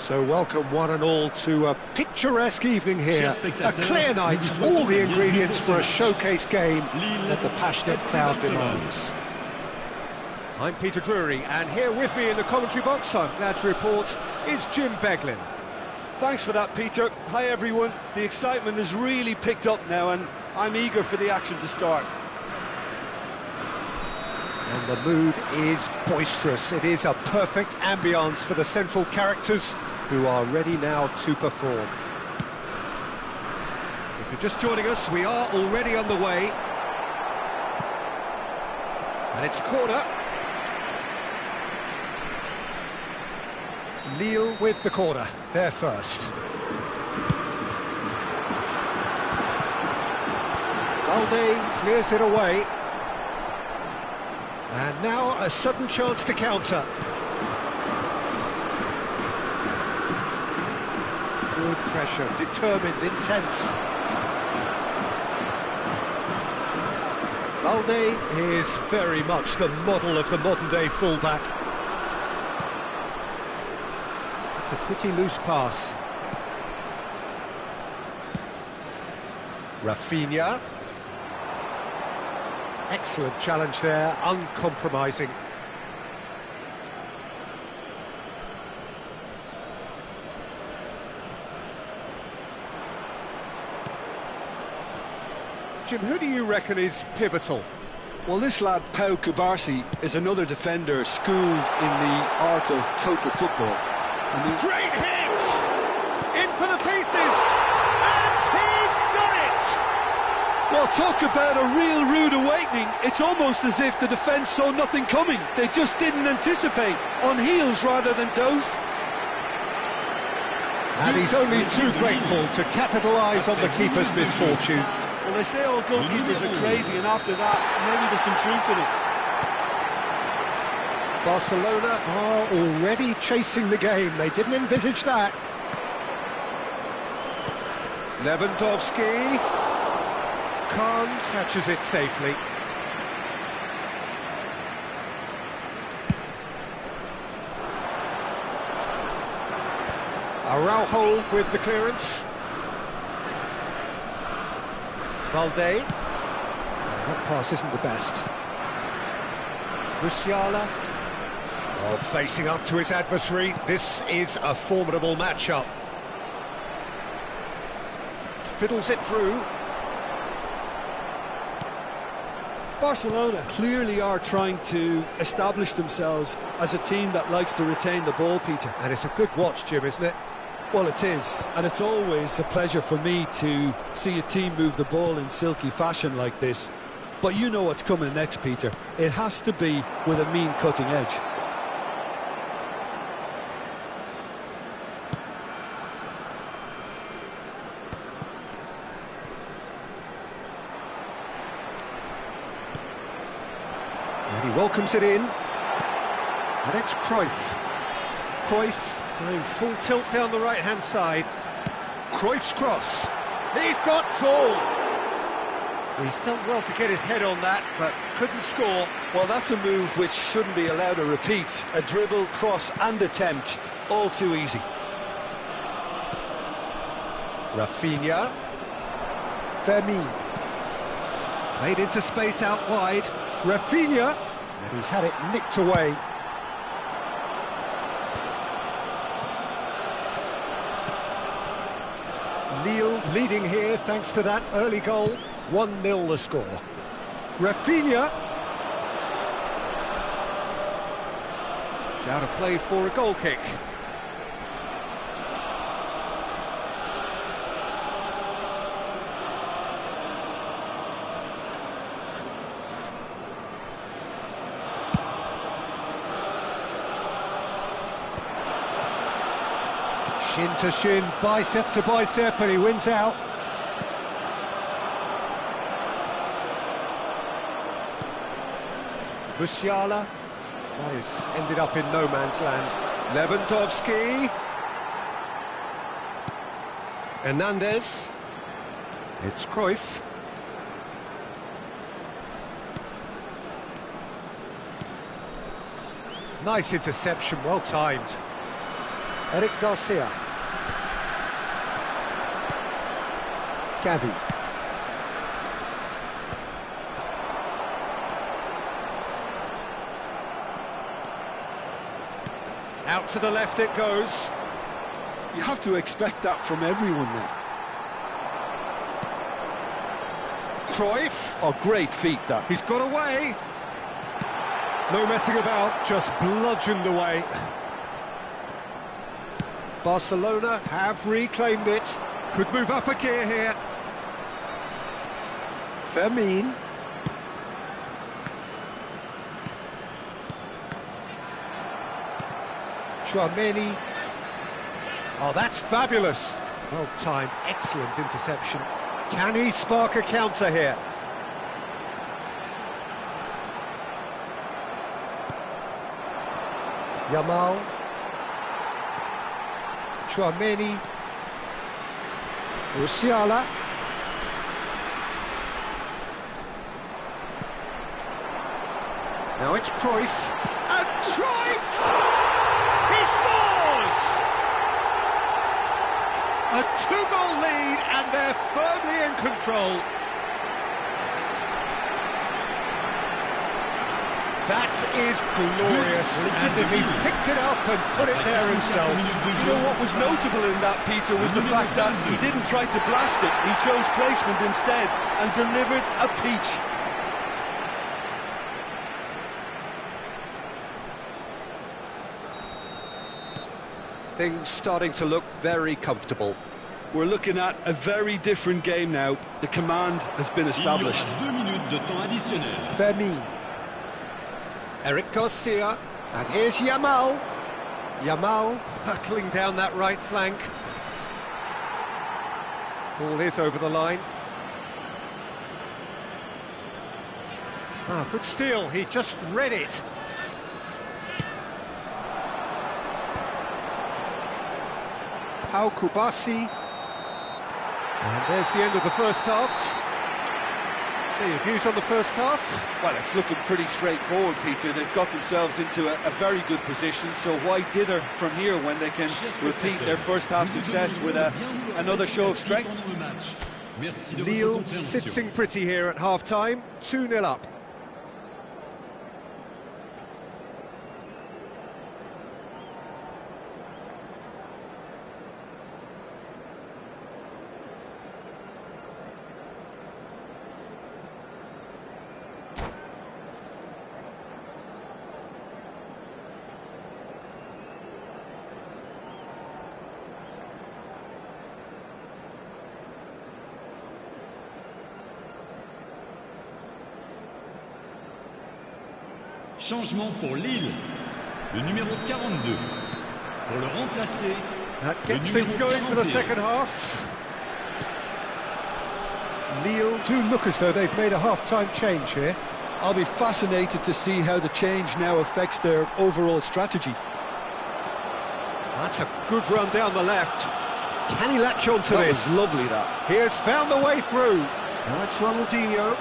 So welcome one and all to a picturesque evening here, a clear night, all the ingredients for a showcase game that the passionate crowd demands. I'm Peter Drury, and here with me in the commentary box, I'm glad to report, is Jim Beglin. Thanks for that, Peter. Hi everyone, the excitement has really picked up now and I'm eager for the action to start. And the mood is boisterous. It is a perfect ambience for the central characters who are ready now to perform. If you're just joining us, we are already underway. And it's corner. Lille with the corner, there first. Valde clears it away. And now a sudden chance to counter. Good pressure, determined, intense. Valde is very much the model of the modern-day fullback. It's a pretty loose pass. Rafinha. Excellent challenge there, uncompromising. Jim, who do you reckon is pivotal? Well, this lad, Pau Kubarsi, is another defender schooled in the art of total football. I mean, great hit! In for the pieces! And he's done it! Well, talk about a real rude awakening. It's almost as if the defence saw nothing coming. They just didn't anticipate, on heels rather than toes. And he's only too grateful to capitalise on the keeper's misfortune. Well, they say all goalkeepers are crazy, and after that, maybe there's some truth in it. Barcelona are already chasing the game. They didn't envisage that. Lewandowski. Khan catches it safely. Araujo with the clearance. Valde. That pass isn't the best. Musiala. Oh, facing up to his adversary. This is a formidable matchup. Fiddles it through. Barcelona clearly are trying to establish themselves as a team that likes to retain the ball, Peter. And it's a good watch, Jim, isn't it? Well, it is, and it's always a pleasure for me to see a team move the ball in silky fashion like this. But you know what's coming next, Peter. It has to be with a mean cutting edge. And he welcomes it in. And it's Cruyff. Cruyff going full tilt down the right-hand side. Cruyff's cross. He's got tall. He's done well to get his head on that, but couldn't score. Well, that's a move which shouldn't be allowed to repeat. A dribble, cross and attempt, all too easy. Rafinha. Fermin. Played into space out wide. Rafinha. And he's had it nicked away. Lille leading here thanks to that early goal. 1-0 the score. Rafinha. It's out of play for a goal kick. Shin to shin, bicep to bicep, and he wins out. Musiala. That has ended up in no man's land. Lewandowski. Hernandez. It's Cruyff. Nice interception, well timed. Eric Garcia. Gavi. Out to the left it goes. You have to expect that from everyone now. Cruyff. Oh, great feat, that. He's got away. No messing about, just bludgeoned away. Barcelona have reclaimed it. Could move up a gear here. Fermin. Chouameni. Oh, that's fabulous. Well timed, excellent interception. Can he spark a counter here? Yamal. Chouameni. Musiala. Now it's Cruyff. And Cruyff! He scores! A two-goal lead, and they're firmly in control. That is glorious, as if he picked it up and put it there himself. You know what was notable in that, Peter, was the fact that he didn't try to blast it. He chose placement instead and delivered a peach. Things starting to look very comfortable. We're looking at a very different game now. The command has been established. Vermin. Eric Garcia. And here's Yamal. Yamal hurtling down that right flank. Ball is over the line. Ah, good steal. He just read it. Pau Kubasi. And there's the end of the first half. So your views on the first half? Well, it's looking pretty straightforward, Peter. They've got themselves into a very good position, so why dither from here when they can repeat their first half success with another show of strength? Lille sitting pretty here at half-time, 2-0 up. Changement pour Lille, le numéro 42. Pour le remplacer, that gets things going for the second half. Lille do look as though they've made a half-time change here. I'll be fascinated to see how the change now affects their overall strategy. That's a good run down the left. Can he latch on to this? That was lovely, that. He has found the way through. Now it's Ronaldinho.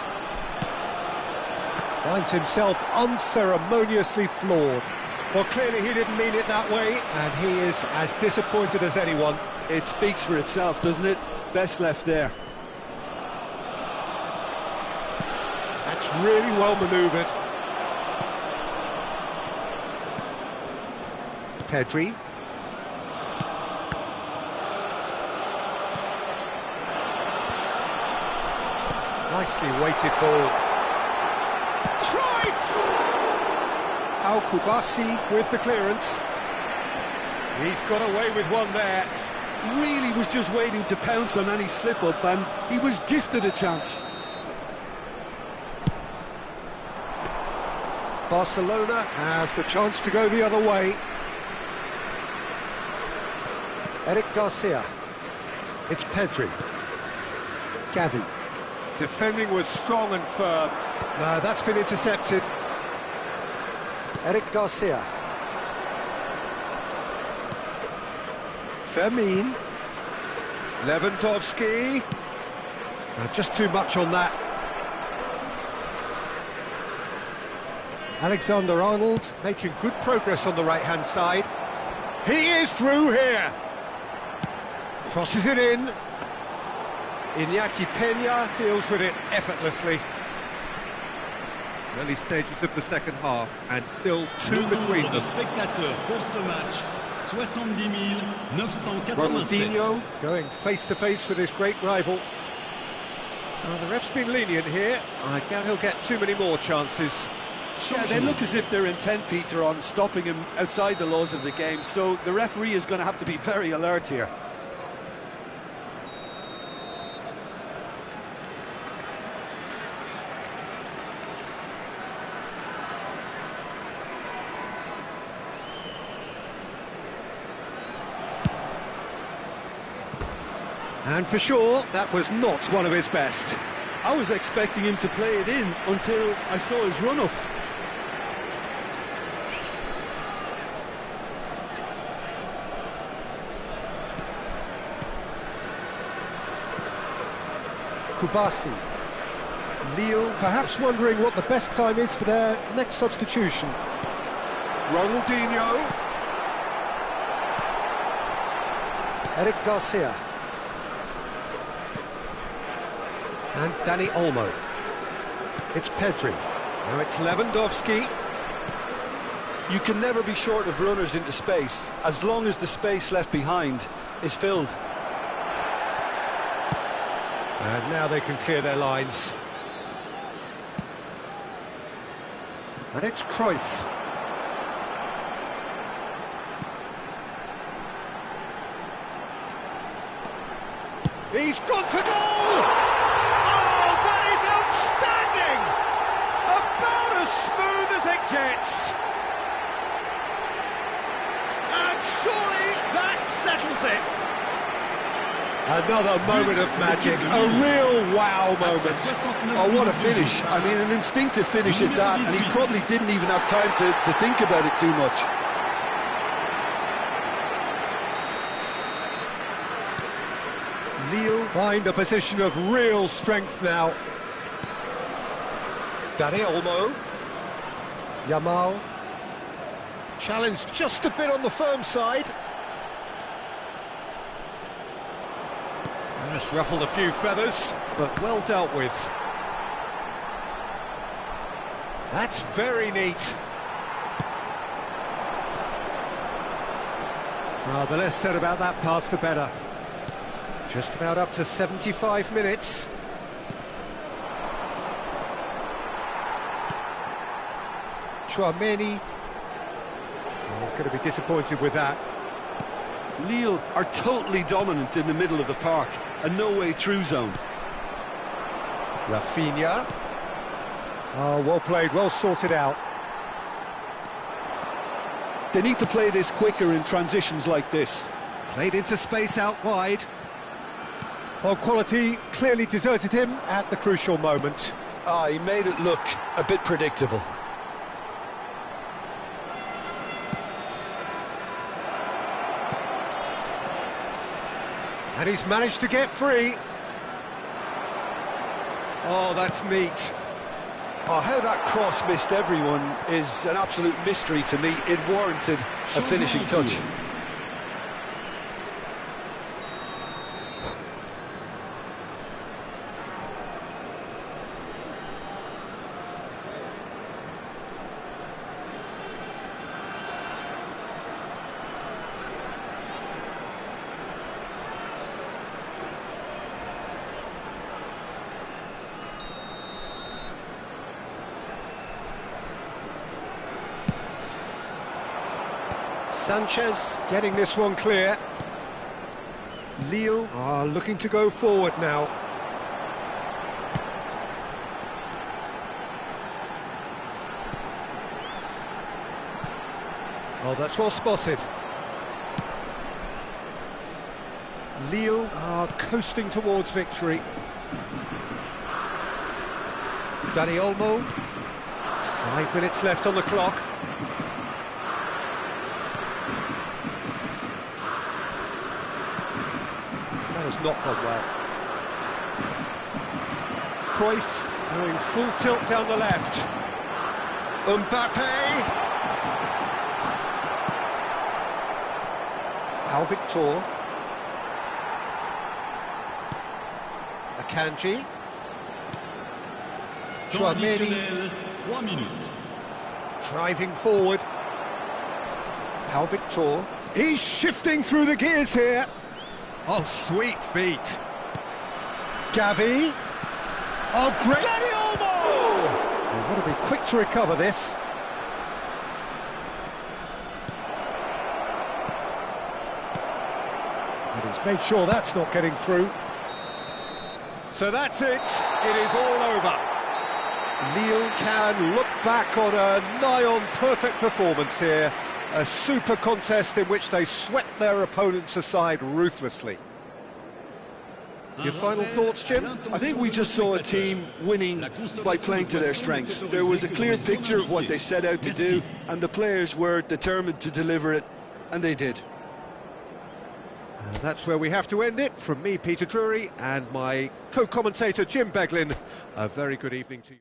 Finds himself unceremoniously floored. Well, clearly he didn't mean it that way, and he is as disappointed as anyone. It speaks for itself, doesn't it? Best left there. That's really well manoeuvred. Pedri. Nicely weighted ball. Cruyff! Al Kubasi with the clearance. He's got away with one there. Really was just waiting to pounce on any slip-up, and he was gifted a chance. Barcelona have the chance to go the other way. Eric Garcia. It's Pedri. Gavi. Defending was strong and firm. No, that's been intercepted. Eric Garcia. Fermin. Lewandowski. Just too much on that. Alexander-Arnold making good progress on the right-hand side. He is through here. Crosses it in. Iñaki Peña deals with it effortlly. Early stages of the second half, and still two between them. Ronaldinho going face-to-face with his great rival. The ref's been lenient here. I doubt he'll get too many more chances. Yeah, they look as if they're intent, Peter, on stopping him outside the laws of the game, so the referee is going to have to be very alert here. And for sure, that was not one of his best. I was expecting him to play it in until I saw his run-up. Kubasi. Lille perhaps wondering what the best time is for their next substitution. Ronaldinho. Eric Garcia. And Dani Olmo. It's Pedri. Now it's Lewandowski. You can never be short of runners into space, as long as the space left behind is filled. And now they can clear their lines. And it's Cruyff. He's gone for goal! Oh, that is outstanding! About as smooth as it gets. And surely that settles it. Another moment of magic, a real wow moment. Oh, what a finish. I mean, an instinctive finish at that, and he probably didn't even have time to think about it too much. Lille find a position of real strength now. Dani Olmo. Yamal. Challenged just a bit on the firm side. Just ruffled a few feathers, but well dealt with. That's very neat. The less said about that pass, the better. Just about up to 75 minutes. Chouameni. He's going to be disappointed with that. Lille are totally dominant in the middle of the park, a no-way through zone. Rafinha. Oh, well played, well sorted out. They need to play this quicker in transitions like this. Played into space out wide. Well, quality clearly deserted him at the crucial moment. He made it look a bit predictable. And he's managed to get free. Oh, that's neat. Oh, how that cross missed everyone is an absolute mystery to me. It warranted a finishing touch. Sanchez getting this one clear. Lille are looking to go forward now. Oh, that's well spotted. Lille are coasting towards victory. Dani Olmo. 5 minutes left on the clock. Has not gone well. Cruyff going full tilt down the left. Mbappe. Pau Victor. Akanji. Chouameni. 3 minutes. Driving forward. Pau Victor. He's shifting through the gears here. Oh, sweet feet. Gavi. Oh, great. Dani Olmo! They've got to be quick to recover this. And he's made sure that's not getting through. So that's it. It is all over. Lille can look back on a nigh-on perfect performance here. A super contest in which they swept their opponents aside ruthlessly. Your final thoughts, Jim? I think we just saw a team winning by playing to their strengths. There was a clear picture of what they set out to do, and the players were determined to deliver it, and they did. And that's where we have to end it. From me, Peter Drury, and my co-commentator, Jim Beglin, a very good evening to you.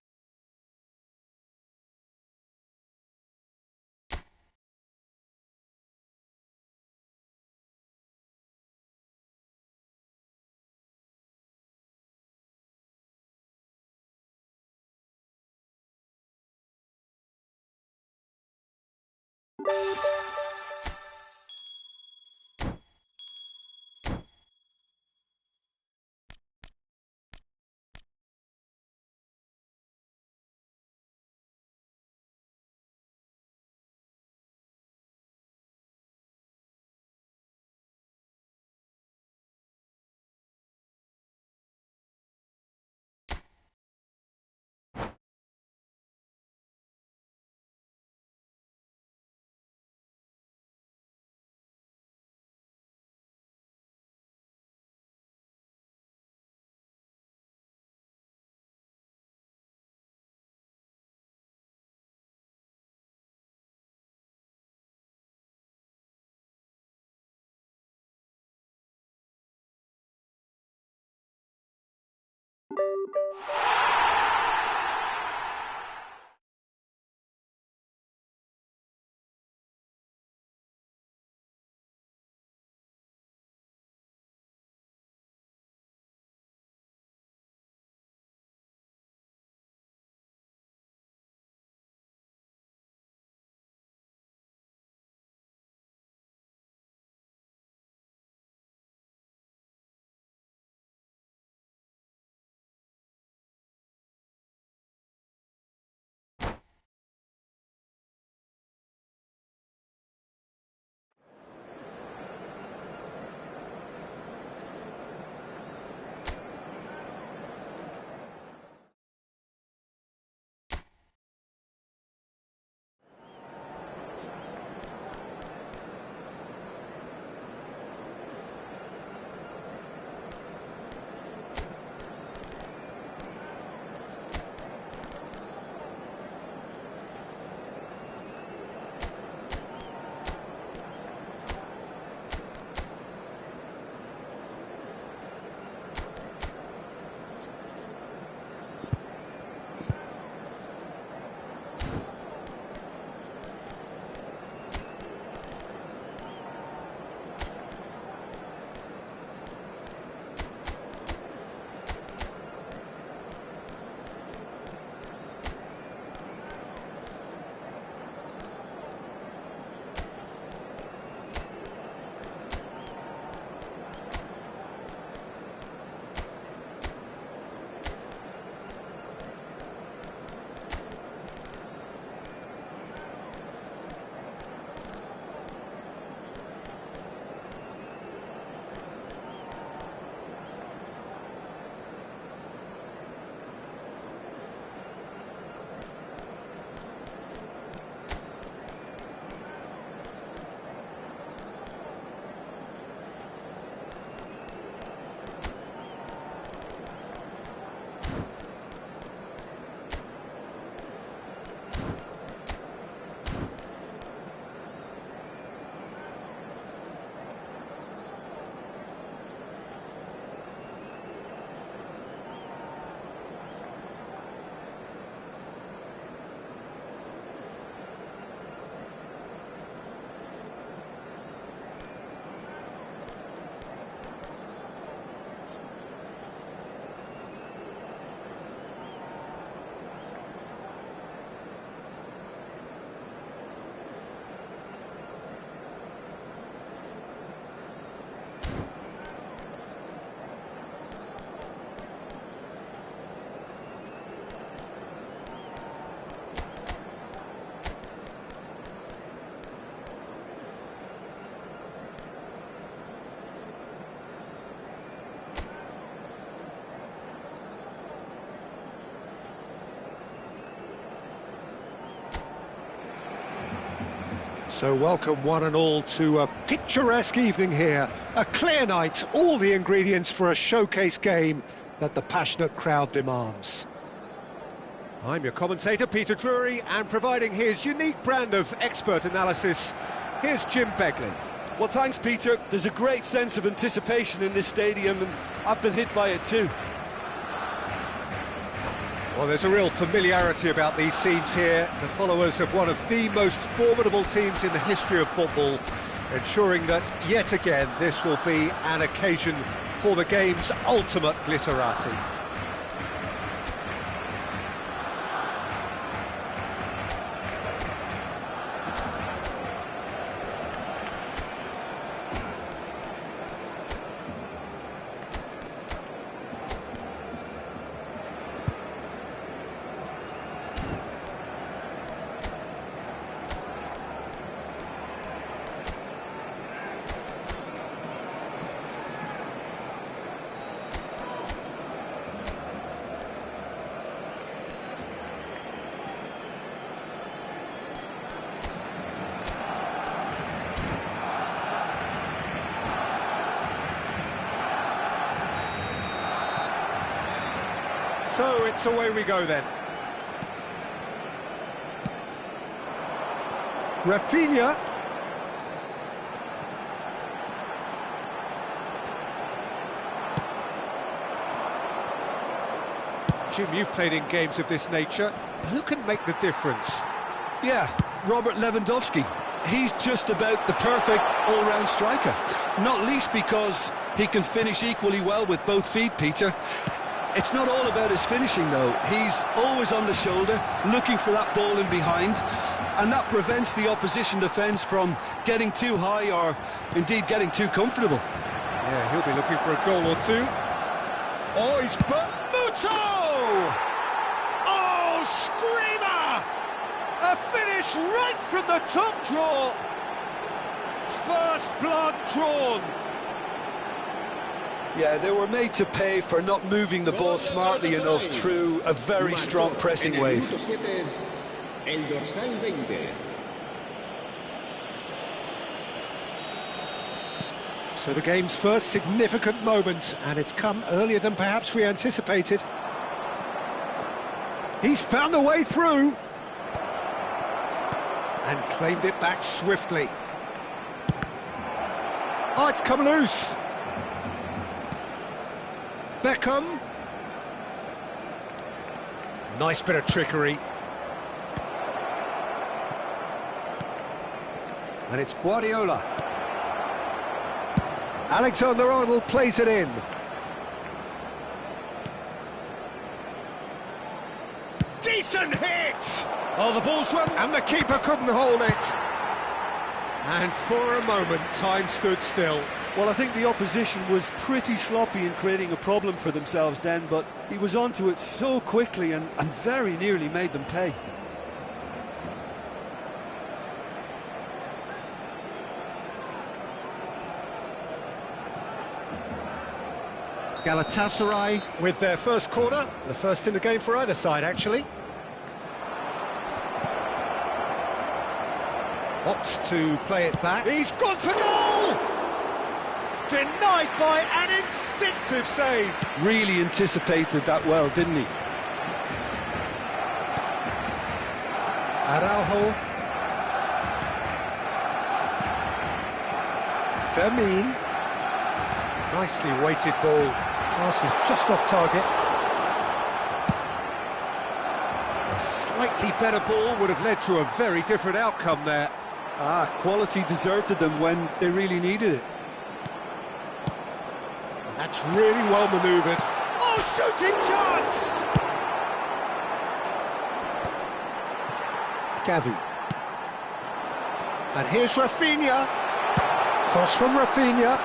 So welcome one and all to a picturesque evening here. A clear night, all the ingredients for a showcase game that the passionate crowd demands. I'm your commentator, Peter Drury, and providing his unique brand of expert analysis, here's Jim Beglin. Well, thanks, Peter. There's a great sense of anticipation in this stadium, and I've been hit by it too. Well, there's a real familiarity about these scenes here. The followers of one of the most formidable teams in the history of football, ensuring that, yet again, this will be an occasion for the game's ultimate glitterati. So it's away we go then. Rafinha. Jim, you've played in games of this nature. Who can make the difference? Yeah, Robert Lewandowski. He's just about the perfect all-round striker. Not least because he can finish equally well with both feet, Peter. It's not all about his finishing, though. He's always on the shoulder, looking for that ball in behind, and that prevents the opposition defence from getting too high or, indeed, getting too comfortable. Yeah, he'll be looking for a goal or two. Oh, he's Muto! Oh, screamer! A finish right from the top draw. First blood drawn. Yeah, they were made to pay for not moving the ball smartly enough through a very strong pressing wave. So the game's first significant moment, and it's come earlier than perhaps we anticipated. He's found a way through. And claimed it back swiftly. Oh, it's come loose. Beckham. Nice bit of trickery. And it's Guardiola. Alexander-Arnold plays it in. Decent hit! Oh, the ball's run, and the keeper couldn't hold it. And for a moment, time stood still. Well, I think the opposition was pretty sloppy in creating a problem for themselves then, but he was onto it so quickly and very nearly made them pay. Galatasaray with their first corner, the first in the game for either side, actually. Opts to play it back. He's gone for goal! Denied by an instinctive save. Really anticipated that well, didn't he? Araujo. Fermin. Nicely weighted ball. Passes just off target. A slightly better ball would have led to a very different outcome there. Quality deserted them when they really needed it. That's really well manoeuvred. Oh, shooting chance! Gavi. And here's Rafinha. Cross from Rafinha.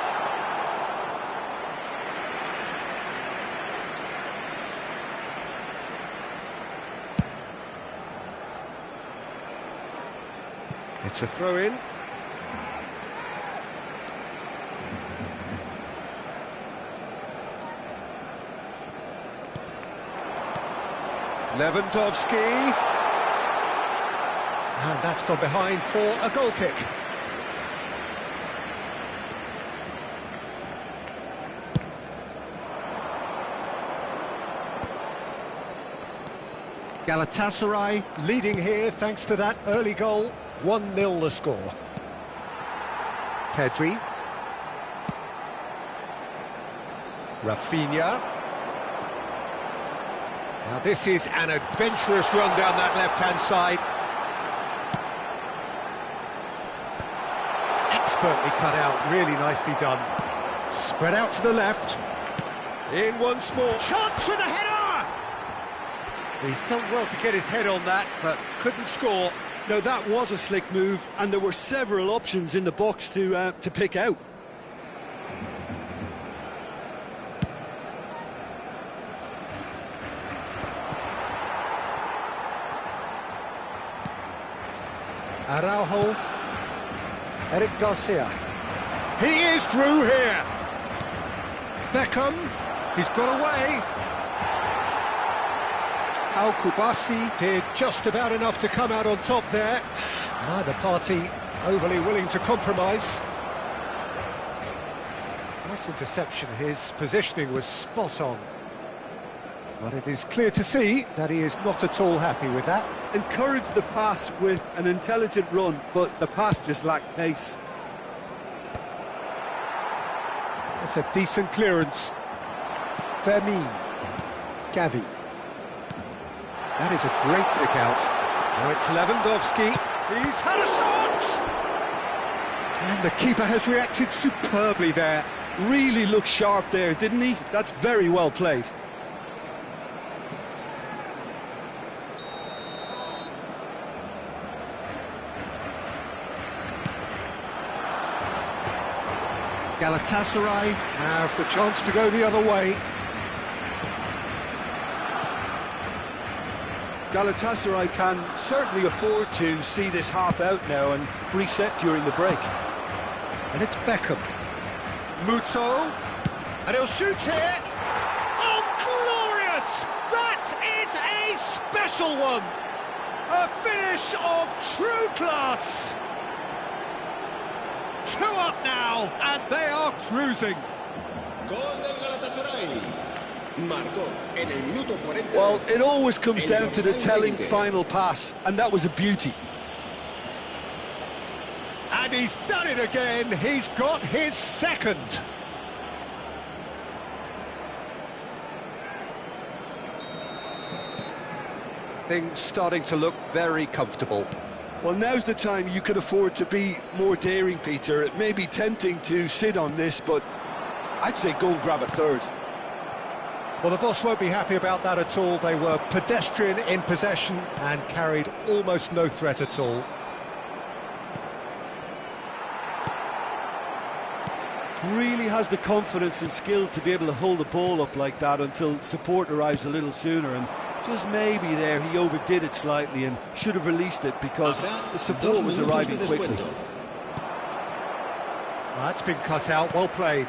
It's a throw-in. Lewandowski. And that's gone behind for a goal kick. Galatasaray leading here thanks to that early goal. 1-0 the score. Pedri. Rafinha. Now this is an adventurous run down that left-hand side. Expertly cut out, really nicely done. Spread out to the left. In once more. Chance with a header! He's done well to get his head on that, but couldn't score. Now that was a slick move, and there were several options in the box to pick out. Araujo. Eric Garcia. He is through here. Beckham. He's got away. Al-Kubasi did just about enough to come out on top there. Neither party overly willing to compromise. Nice interception. His positioning was spot on. But it is clear to see that he is not at all happy with that. Encouraged the pass with an intelligent run, but the pass just lacked pace. That's a decent clearance. Fermin. Gavi. That is a great pick out. Now it's Lewandowski. He's had a shot! And the keeper has reacted superbly there. Really looked sharp there, didn't he? That's very well played. Galatasaray have the chance to go the other way. Galatasaray can certainly afford to see this half out now and reset during the break. And it's Beckham. Muto. And he'll shoot here. Oh, glorious! That is a special one! A finish of true class! 2 up now, and they are cruising. Gol del Galatasaray. Marcó en el minuto 40. Well, it always comes down to the telling final pass, and that was a beauty. And he's done it again. He's got his second. Things starting to look very comfortable. Well, now's the time you could afford to be more daring, Peter. It may be tempting to sit on this, but I'd say go and grab a third. Well, the boss won't be happy about that at all. They were pedestrian in possession and carried almost no threat at all. Really has the confidence and skill to be able to hold the ball up like that until support arrives a little sooner, and just maybe there he overdid it slightly and should have released it because the support was arriving quickly. That's been cut out, well played.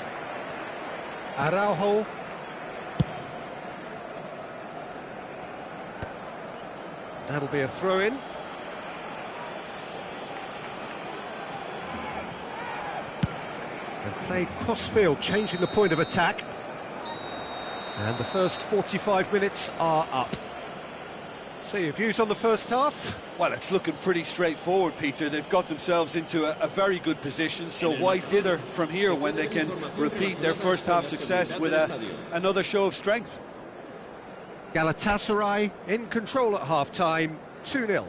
Araujo. That'll be a throw-in. And played cross-field, changing the point of attack. And the first 45 minutes are up. So your views on the first half? Well, it's looking pretty straightforward, Peter. They've got themselves into a very good position, so why dither from here when they can repeat their first half success with another show of strength? Galatasaray in control at half-time, 2-0.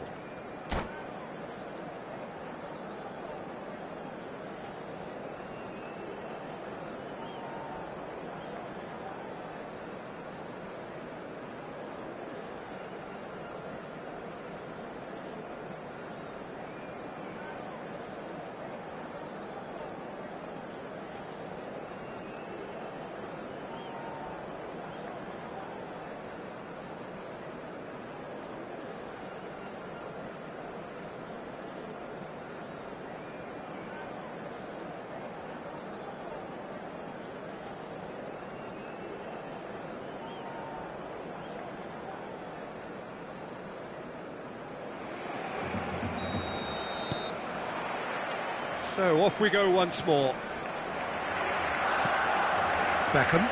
So off we go once more. Beckham.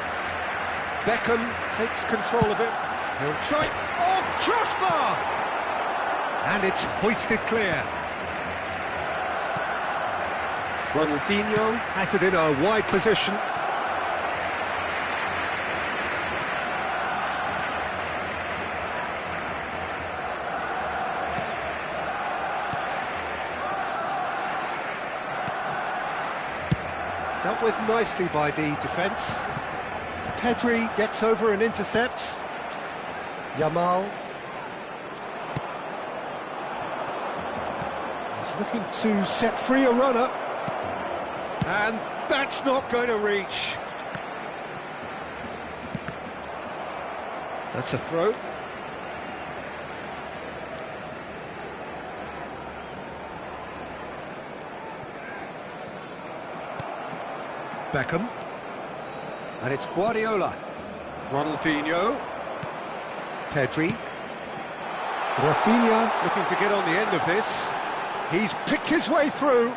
Beckham takes control of it. He'll try. Oh, crossbar! And it's hoisted clear. Ronaldinho has it in a wide position. Dealt with nicely by the defence. Pedri gets over and intercepts. Yamal. He's looking to set free a runner. And that's not going to reach. That's a throw. Beckham. And it's Guardiola. Ronaldinho. Pedri. Rafinha looking to get on the end of this. He's picked his way through.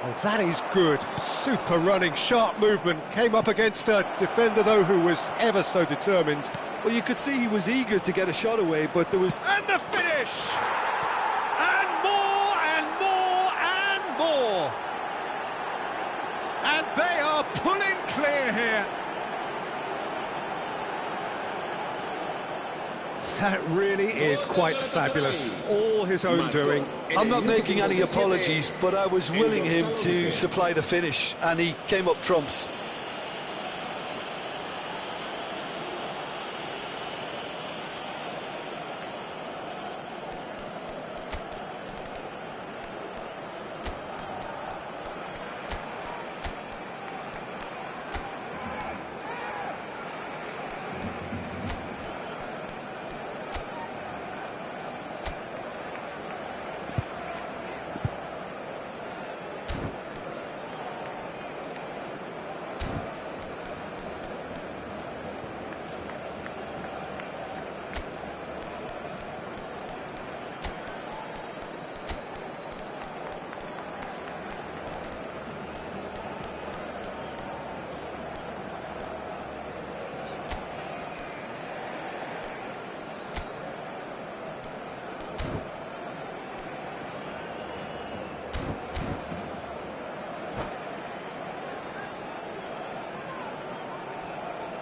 Oh, that is good. Super running, sharp movement. Came up against a defender, though, who was ever so determined. Well, you could see he was eager to get a shot away, but there was... And the finish! And more, and more, and more! And they are pulling clear here. That really is quite fabulous. All his own doing. I'm not making any apologies, but I was willing him to supply the finish, and he came up trumps.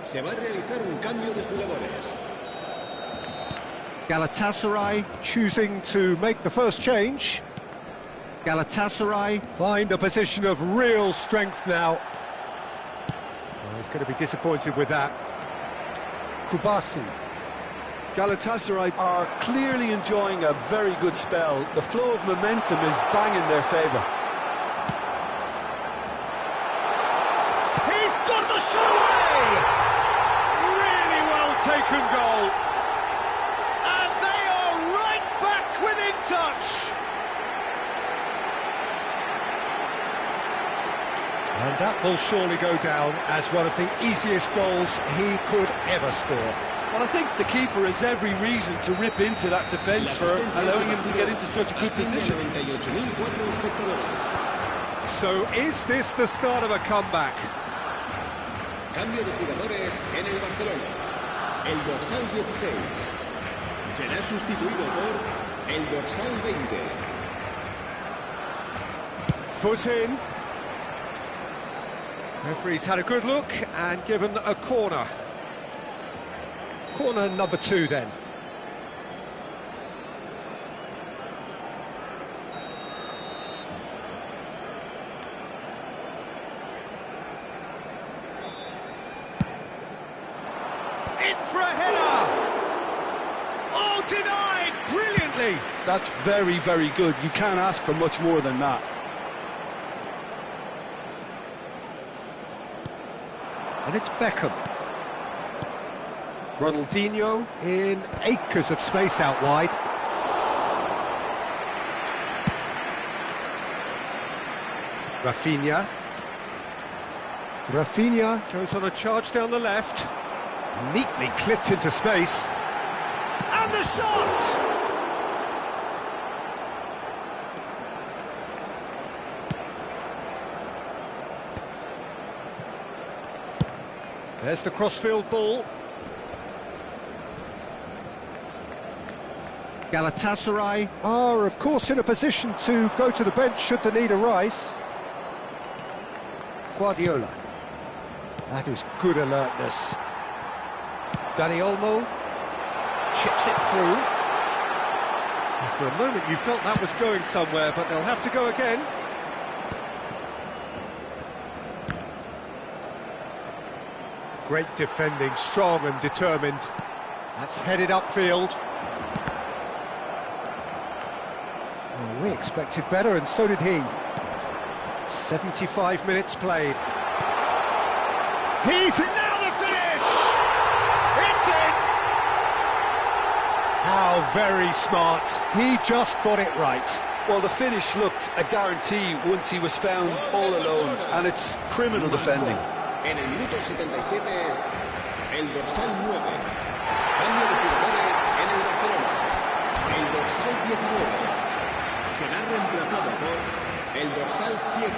Se va a realizar un cambio de jugadores. Galatasaray choosing to make the first change. Galatasaray find a position of real strength now. Oh, he's going to be disappointed with that. Kubasi. Galatasaray are clearly enjoying a very good spell. The flow of momentum is bang in their favour. He's got the shot away! Really well taken goal. And they are right back within touch. And that will surely go down as one of the easiest goals he could ever score. Well, I think the keeper has every reason to rip into that defence for allowing him to get into such a good position. So is this the start of a comeback? Cambio de jugadores en el Barcelona. El dorsal 16 será sustituido por el dorsal 20. Foot in. Referee's had a good look and given a corner. Corner number 2 then. In for a header! Oh, denied! Brilliantly! That's very, very good. You can't ask for much more than that. And it's Beckham. Ronaldinho in acres of space out wide. Rafinha. Rafinha goes on a charge down the left. Neatly clipped into space. And the shot! There's the crossfield ball. Galatasaray are, of course, in a position to go to the bench should the need arise. Guardiola. That is good alertness. Dani Olmo chips it through. And for a moment you felt that was going somewhere, but they'll have to go again. Great defending, strong and determined. That's headed upfield. Well, we expected better, and so did he. 75 minutes played. He's now the finish! It's in! How very smart. He just got it right. Well, the finish looked a guarantee once he was found all alone, and it's criminal defending. En el minuto 77, el dorsal 9. Cambio de jugadores en el Barcelona. El dorsal 19 será reemplazado por el dorsal 7.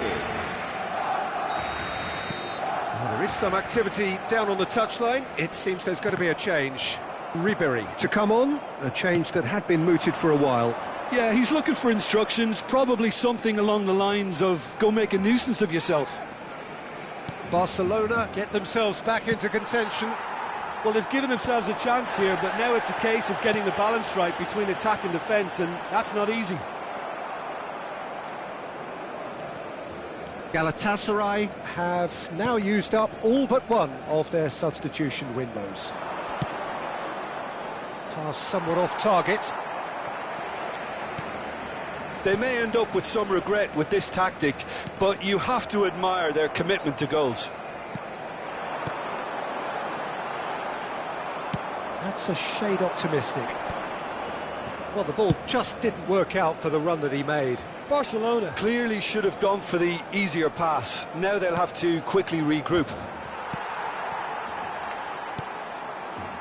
Well, there is some activity down on the touchline. It seems there's going to be a change. Ribéry to come on, a change that had been mooted for a while. Yeah, he's looking for instructions, probably something along the lines of go make a nuisance of yourself. Barcelona get themselves back into contention. Well, they've given themselves a chance here, but now it's a case of getting the balance right between attack and defence, and that's not easy. Galatasaray have now used up all but one of their substitution windows. Pass somewhat off target. They may end up with some regret with this tactic, but you have to admire their commitment to goals. That's a shade optimistic. Well, the ball just didn't work out for the run that he made. Barcelona clearly should have gone for the easier pass. Now they'll have to quickly regroup.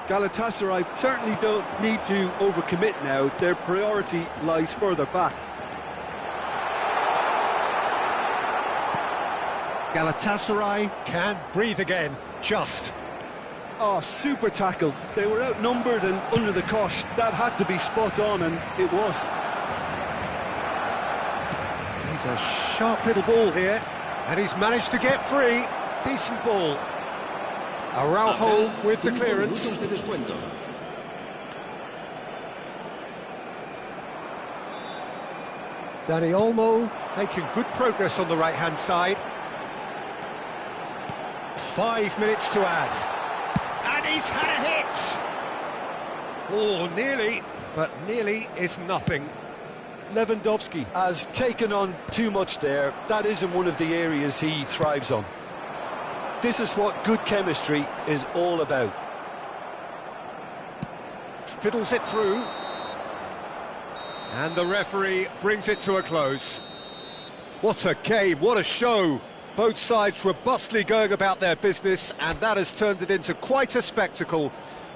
Galatasaray certainly don't need to overcommit now. Their priority lies further back. Galatasaray can breathe again, just. Oh, super tackle. They were outnumbered and under the cosh. That had to be spot on, and it was. He's a sharp little ball here, and he's managed to get free. Decent ball. Araujo with the clearance. Dani Olmo making good progress on the right-hand side. 5 minutes to add. And he's had a hit! Oh, nearly, but nearly is nothing. Lewandowski has taken on too much there. That isn't one of the areas he thrives on. This is what good chemistry is all about. Fiddles it through. And the referee brings it to a close. What a game, what a show. Both sides robustly going about their business, and that has turned it into quite a spectacle.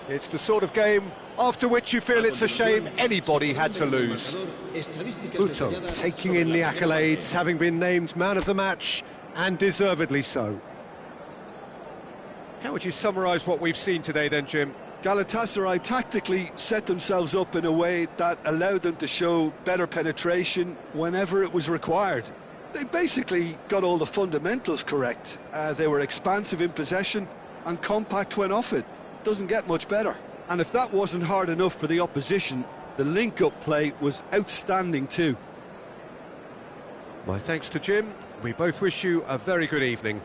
It's the sort of game after which you feel it's a shame anybody had to lose. Uto taking in the accolades, having been named man of the match, and deservedly so. How would you summarise what we've seen today then, Jim? Galatasaray tactically set themselves up in a way that allowed them to show better penetration whenever it was required. They basically got all the fundamentals correct. They were expansive in possession and compact when off it. Doesn't get much better. And if that wasn't hard enough for the opposition, the link-up play was outstanding too. My thanks to Jim. We both wish you a very good evening.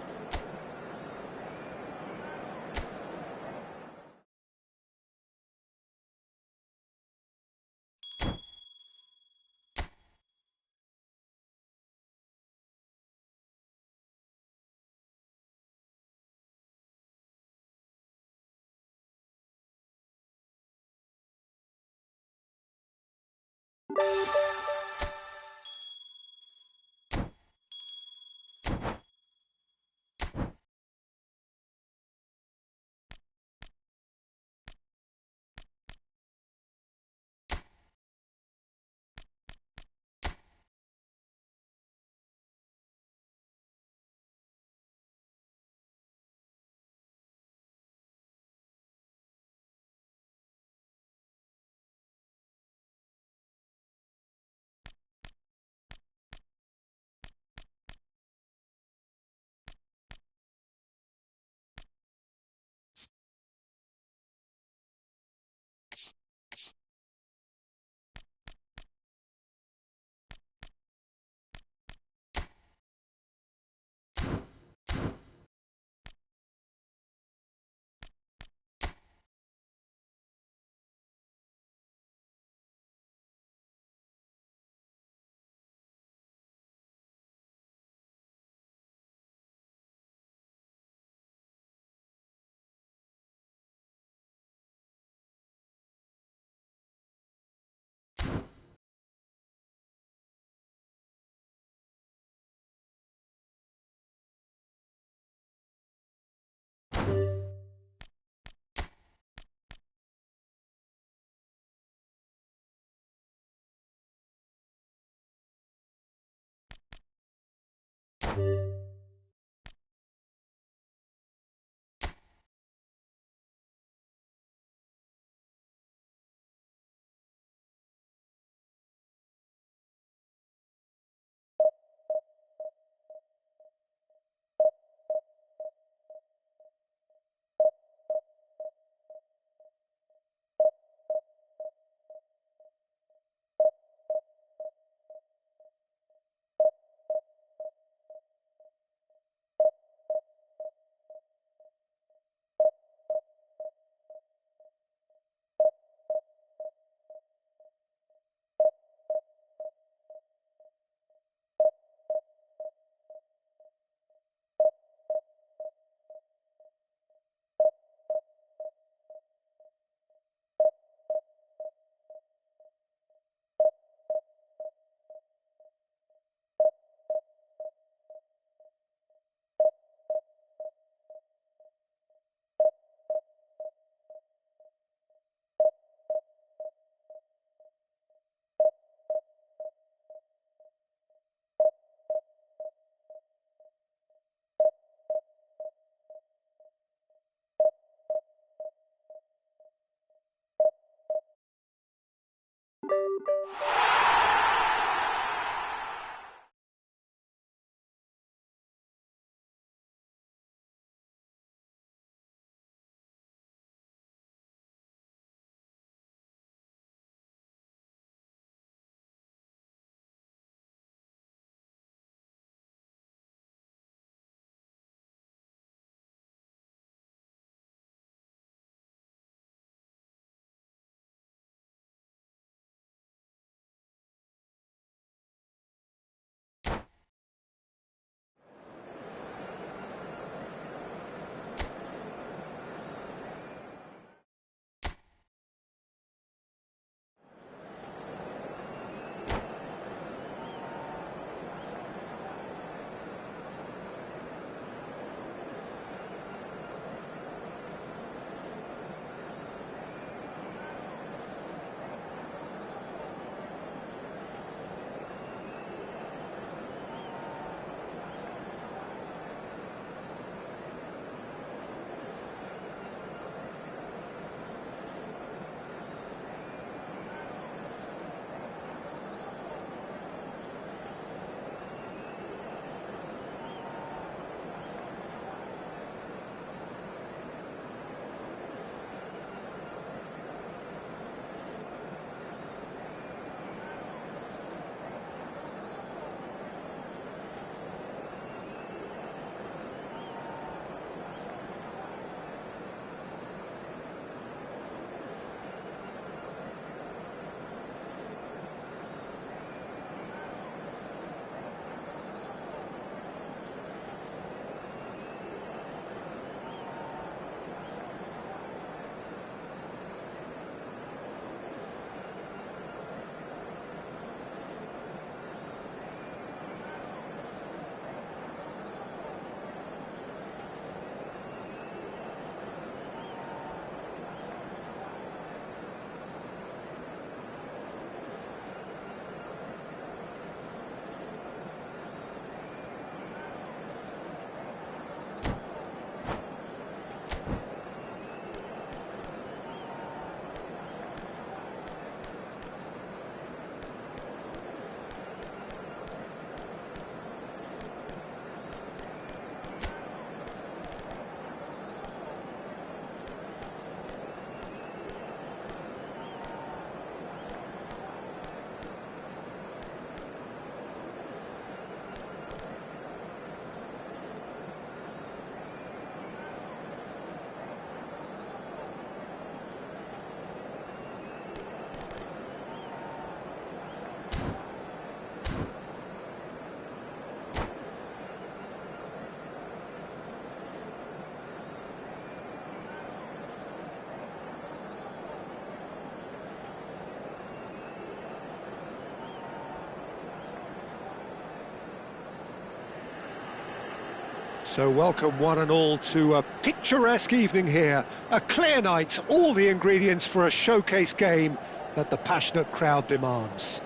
So welcome one and all to a picturesque evening here. A clear night, all the ingredients for a showcase game that the passionate crowd demands.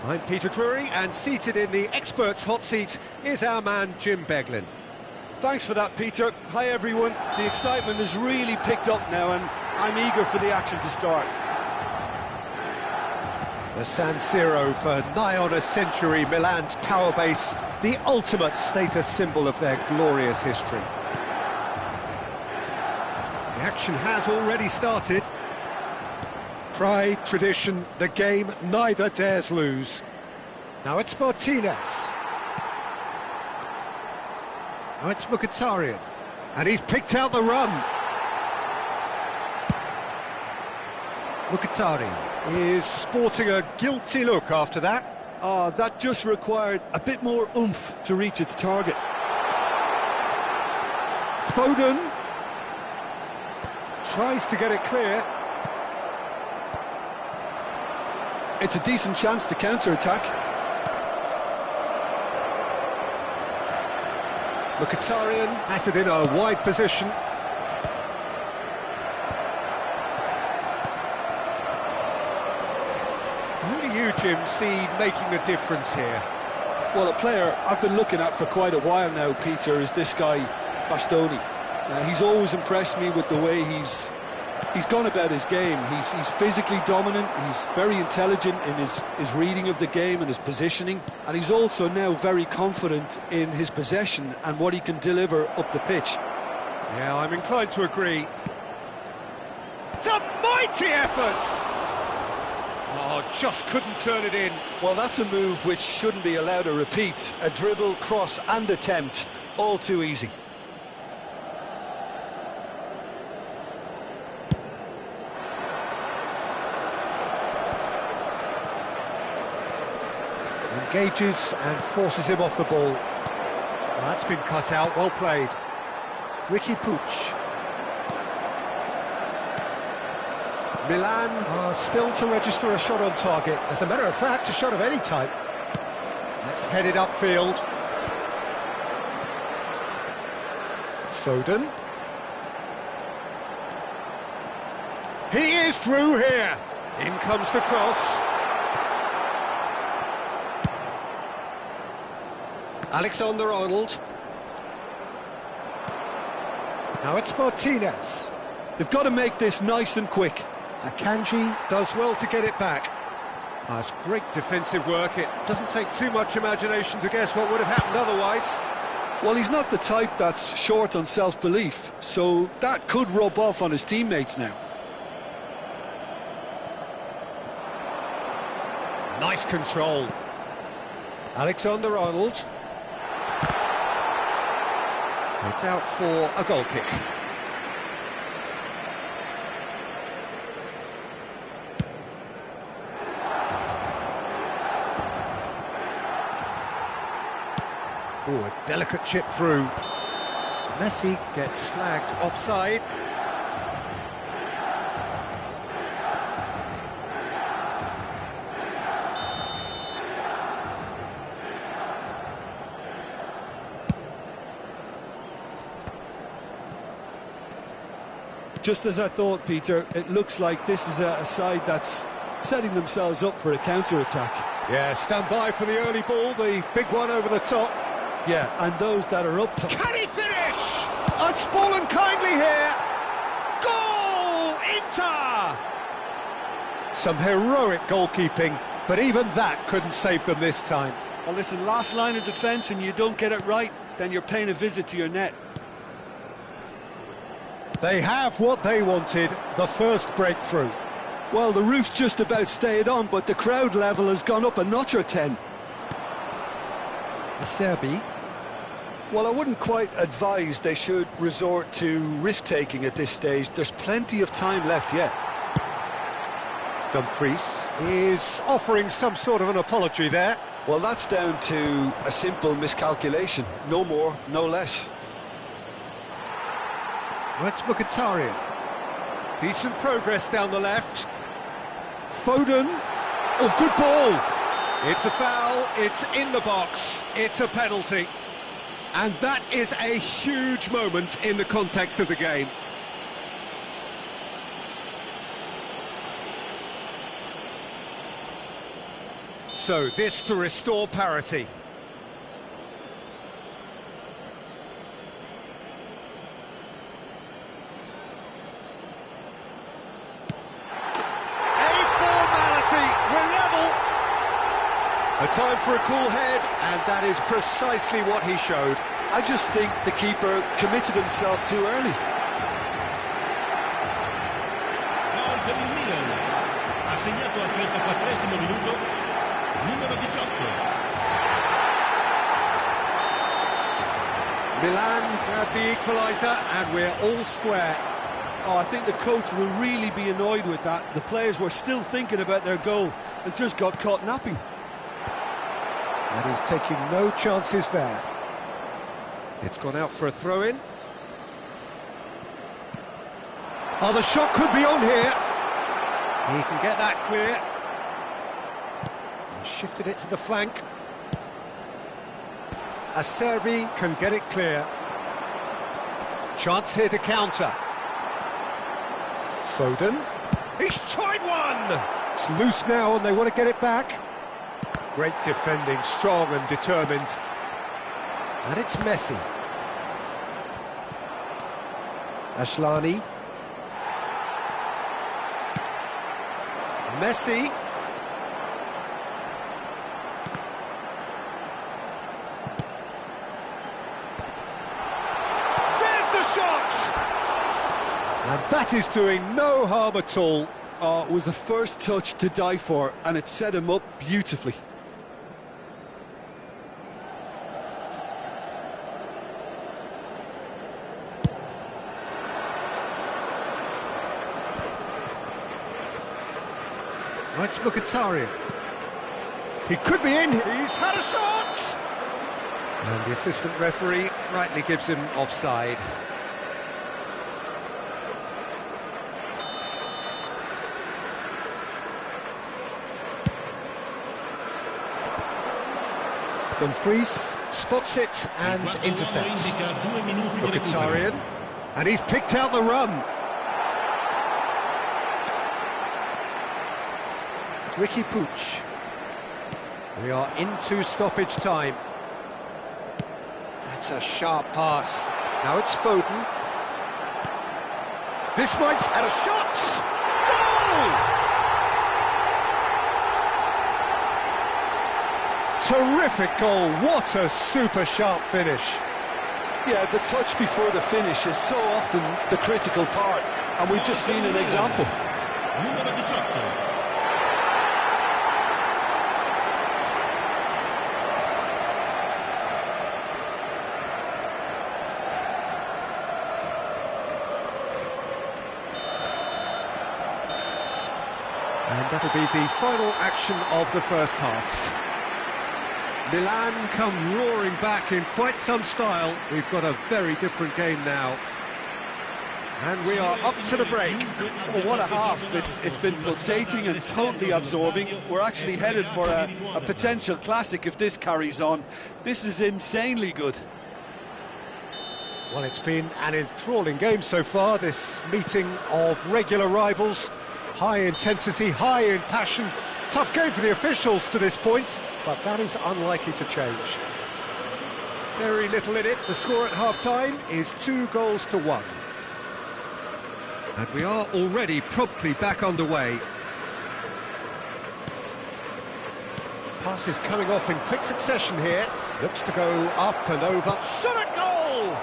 I'm Peter Drury, and seated in the experts' hot seat is our man Jim Beglin. Thanks for that, Peter. Hi, everyone. The excitement has really picked up now, and I'm eager for the action to start. The San Siro for nigh on a century, Milan's power base, the ultimate status symbol of their glorious history. The action has already started. Pride, tradition, the game neither dares lose. Now it's Martinez. Now it's Mkhitaryan. And he's picked out the run. Mkhitaryan is sporting a guilty look after that. That just required a bit more oomph to reach its target. Foden tries to get it clear. It's a decent chance to counter-attack. Mkhitaryan has it in a wide position. Who do you, Jim, see making a difference here? Well, a player I've been looking at for quite a while now, Peter, is this guy, Bastoni. He's always impressed me with the way he's gone about his game. He's physically dominant, he's very intelligent in his reading of the game and his positioning, and he's also now very confident in his possession and what he can deliver up the pitch. Yeah, I'm inclined to agree. It's a mighty effort! Oh, just couldn't turn it in. Well, that's a move which shouldn't be allowed to repeat. A dribble, cross and attempt, all too easy. Engages and forces him off the ball. Well, that's been cut out, well played. Ricky Puig. Milan are still to register a shot on target. As a matter of fact, a shot of any type. That's headed upfield. Foden. He is through here. In comes the cross. Alexander-Arnold. Now it's Martinez. They've got to make this nice and quick. Akanji does well to get it back. That's great defensive work. It doesn't take too much imagination to guess what would have happened otherwise. Well, he's not the type that's short on self-belief, so that could rub off on his teammates now. Nice control. Alexander-Arnold. It's out for a goal kick. Oh, a delicate chip through. Messi gets flagged offside. Just as I thought, Peter, it looks like this is a side that's setting themselves up for a counter-attack. Yeah, stand by for the early ball, the big one over the top. Yeah, and those that are up top. Can he finish? It's fallen kindly here. Goal! Inter! Some heroic goalkeeping, but even that couldn't save them this time. Well, listen, last line of defence and you don't get it right, then you're paying a visit to your net. They have what they wanted, the first breakthrough. Well, the roof's just about stayed on, but the crowd level has gone up a notch or 10. Acerbi. Well, I wouldn't quite advise they should resort to risk-taking at this stage. There's plenty of time left yet. Dumfries is offering some sort of an apology there. Well, that's down to a simple miscalculation. No more, no less. That's Mkhitaryan. Decent progress down the left. Foden. Oh, good ball. It's a foul, it's in the box, it's a penalty. And that is a huge moment in the context of the game. So this to restore parity. A time for a cool head, and that is precisely what he showed. I just think the keeper committed himself too early. Gol per il Milan. Ha segnato al 34esimo minuto, numero 18. Milan grab the equaliser, and we're all square. Oh, I think the coach will really be annoyed with that. The players were still thinking about their goal and just got caught napping. And he's taking no chances there. It's gone out for a throw-in. Oh, the shot could be on here. He can get that clear. He shifted it to the flank. Acerbi can get it clear. Chance here to counter. Foden. He's tried one! It's loose now and they want to get it back. Great defending, strong and determined. And it's Messi. Ashlani. Messi. There's the shot! And that is doing no harm at all. Oh, it was the first touch to die for, and it set him up beautifully. Right, Mkhitaryan. He could be in. He's had a shot! And the assistant referee rightly gives him offside. Dumfries spots it and intercepts. Mkhitaryan. And he's picked out the run. Ricky Puig. We are into stoppage time. That's a sharp pass. Now it's Foden. This might... and a shot! Goal! Terrific goal. What a super sharp finish. Yeah, the touch before the finish is so often the critical part, and we've just seen an example. Numero 18. And that'll be the final action of the first half. Milan come roaring back in quite some style. We've got a very different game now. And we are up to the break. Oh, what a half. It's been pulsating and totally absorbing. We're actually headed for a potential classic if this carries on. This is insanely good. Well, it's been an enthralling game so far, this meeting of regular rivals. High intensity, high in passion. Tough game for the officials to this point, but that is unlikely to change. Very little in it. The score at half-time is 2-1. And we are already promptly back underway. Passes coming off in quick succession here. Looks to go up and over. Shot at goal!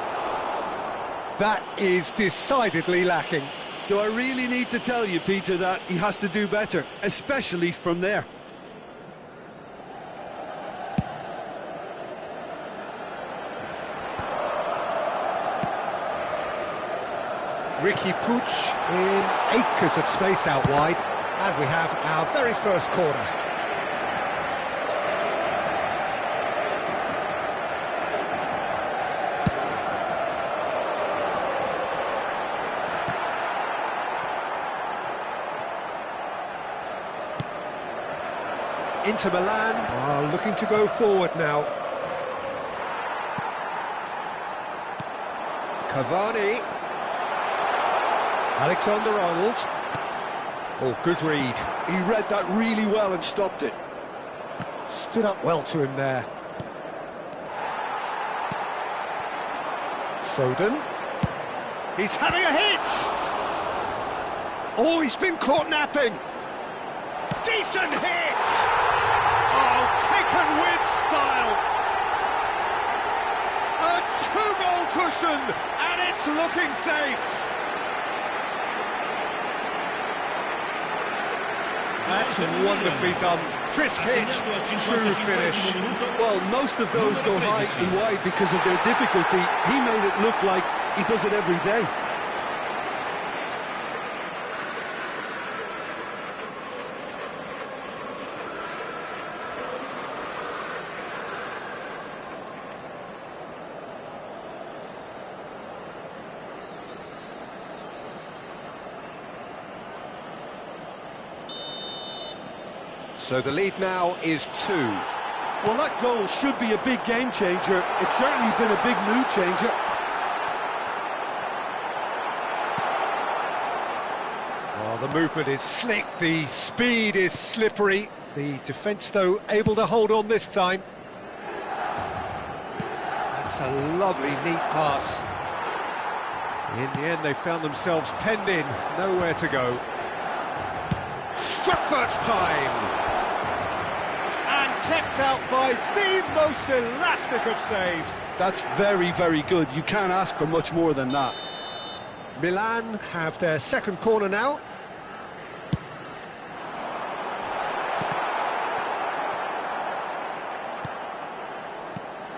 That is decidedly lacking. Do I really need to tell you, Peter, that he has to do better, especially from there? Ricky Puig in acres of space out wide, and we have our very first corner. Inter Milan are looking to go forward now. Cavani. Alexander-Arnold. Oh, good read. He read that really well and stopped it. Stood up well to him there. Foden. He's having a hit! Oh, he's been caught napping. Decent hit! Oh, taken with style. A two-goal cushion, and it's looking safe. That's wonderfully done. Crisp hit, true finish. Well, most of those go high and wide because of their difficulty. He made it look like he does it every day. So the lead now is 2. Well, that goal should be a big game changer. It's certainly been a big mood changer. Well, the movement is slick, the speed is slippery. The defence, though, able to hold on this time. That's a lovely, neat pass. In the end, they found themselves penned in, nowhere to go. Struck first time! And kept out by the most elastic of saves. That's very, very good. You can't ask for much more than that. Milan have their second corner now.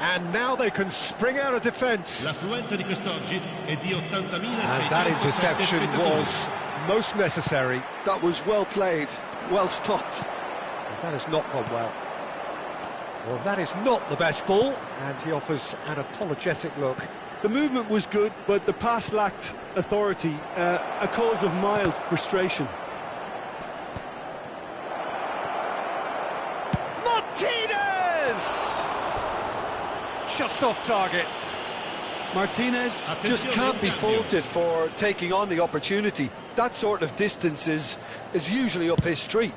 And now they can spring out of defence. L'affluenza di quest'oggi è di 80.607 And that interception was most necessary. That was well played, well stopped. That has not gone well. Well, that is not the best ball, and he offers an apologetic look. The movement was good, but the pass lacked authority, a cause of mild frustration. Martinez! Just off target. Martinez just can't be faulted for taking on the opportunity. That sort of distance is usually up his street.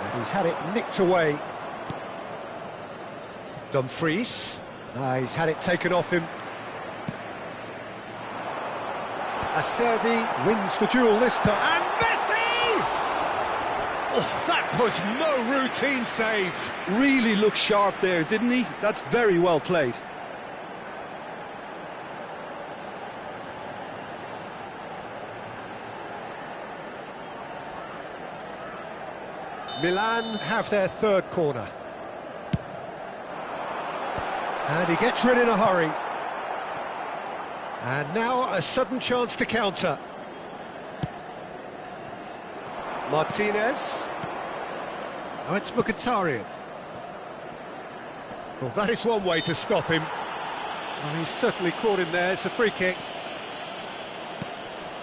And he's had it nicked away. Dumfries. He's had it taken off him. Acerbi wins the duel this time. And Messi! Oh, that was no routine save. Really looked sharp there, didn't he? That's very well played. Milan have their third corner. And he gets rid in a hurry. And now a sudden chance to counter. Martinez. Oh, it's Mkhitaryan. Well, that is one way to stop him. Well, he's certainly caught him there. It's a free kick.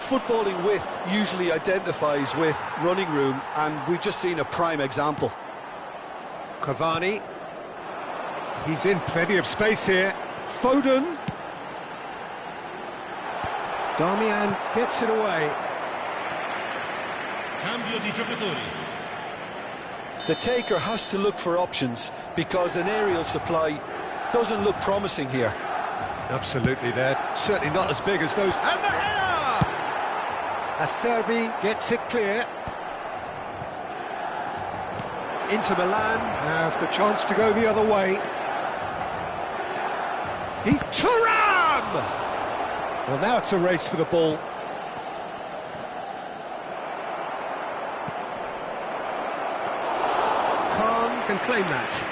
Footballing width usually identifies with running room, and we've just seen a prime example. Cavani. He's in plenty of space here. Foden. Darmian gets it away. Cambio di giocatori. The taker has to look for options because an aerial supply doesn't look promising here. Absolutely, they're certainly not as big as those. And the header! Acerbi gets it clear. Inter Milan have the chance to go the other way. He's Thuram! Well, now it's a race for the ball. Khan can claim that.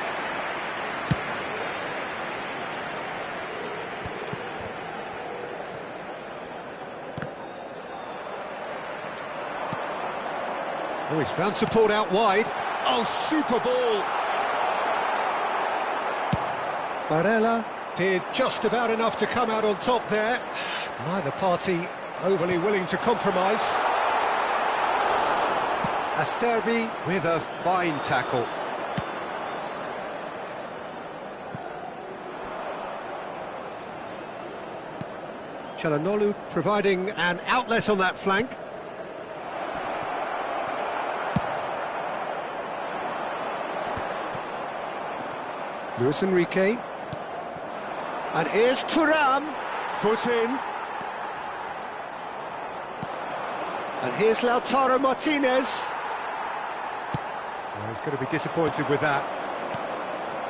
Oh, he's found support out wide. Oh, super ball! Barella did just about enough to come out on top there. Neither party overly willing to compromise. Acerbi with a fine tackle. Çalhanoğlu providing an outlet on that flank. Luis Enrique. And here's Thuram. Foot in. And here's Lautaro Martinez. Oh, he's going to be disappointed with that.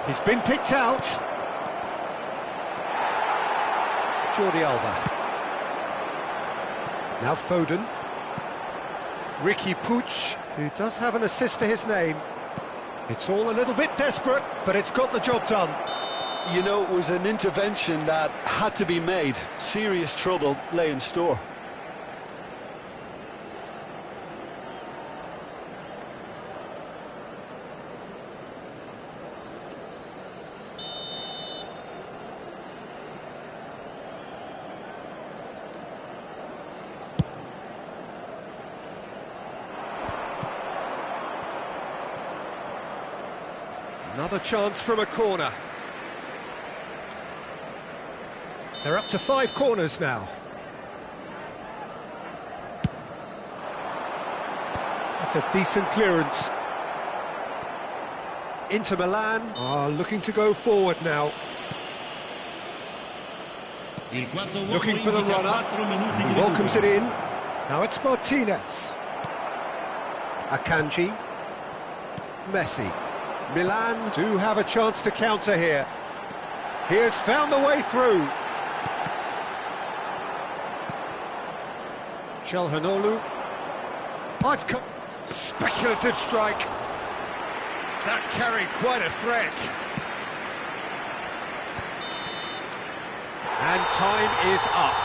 He's been picked out. Jordi Alba. Now Foden. Ricky Puig, who does have an assist to his name. It's all a little bit desperate, but it's got the job done. You know, it was an intervention that had to be made. Serious trouble lay in store. Another chance from a corner. They're up to 5 corners now. That's a decent clearance. Inter Milan are looking to go forward now. Looking for the runner. He welcomes it in. Now it's Martinez. Akanji. Messi. Milan do have a chance to counter here. He has found the way through. Çalhanoğlu. Oh, it's speculative strike. That carried quite a threat. And time is up.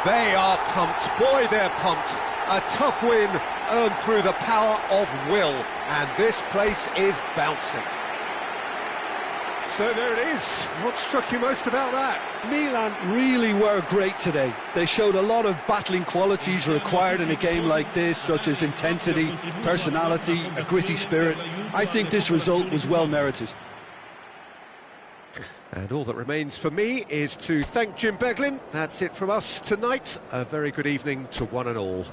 They are pumped. Boy, they're pumped. A tough win earned through the power of will. And this place is bouncing. So there it is. What struck you most about that? Milan really were great today. They showed a lot of battling qualities required in a game like this, such as intensity, personality, a gritty spirit. I think this result was well merited. And all that remains for me is to thank Jim Beglin. That's it from us tonight. A very good evening to one and all.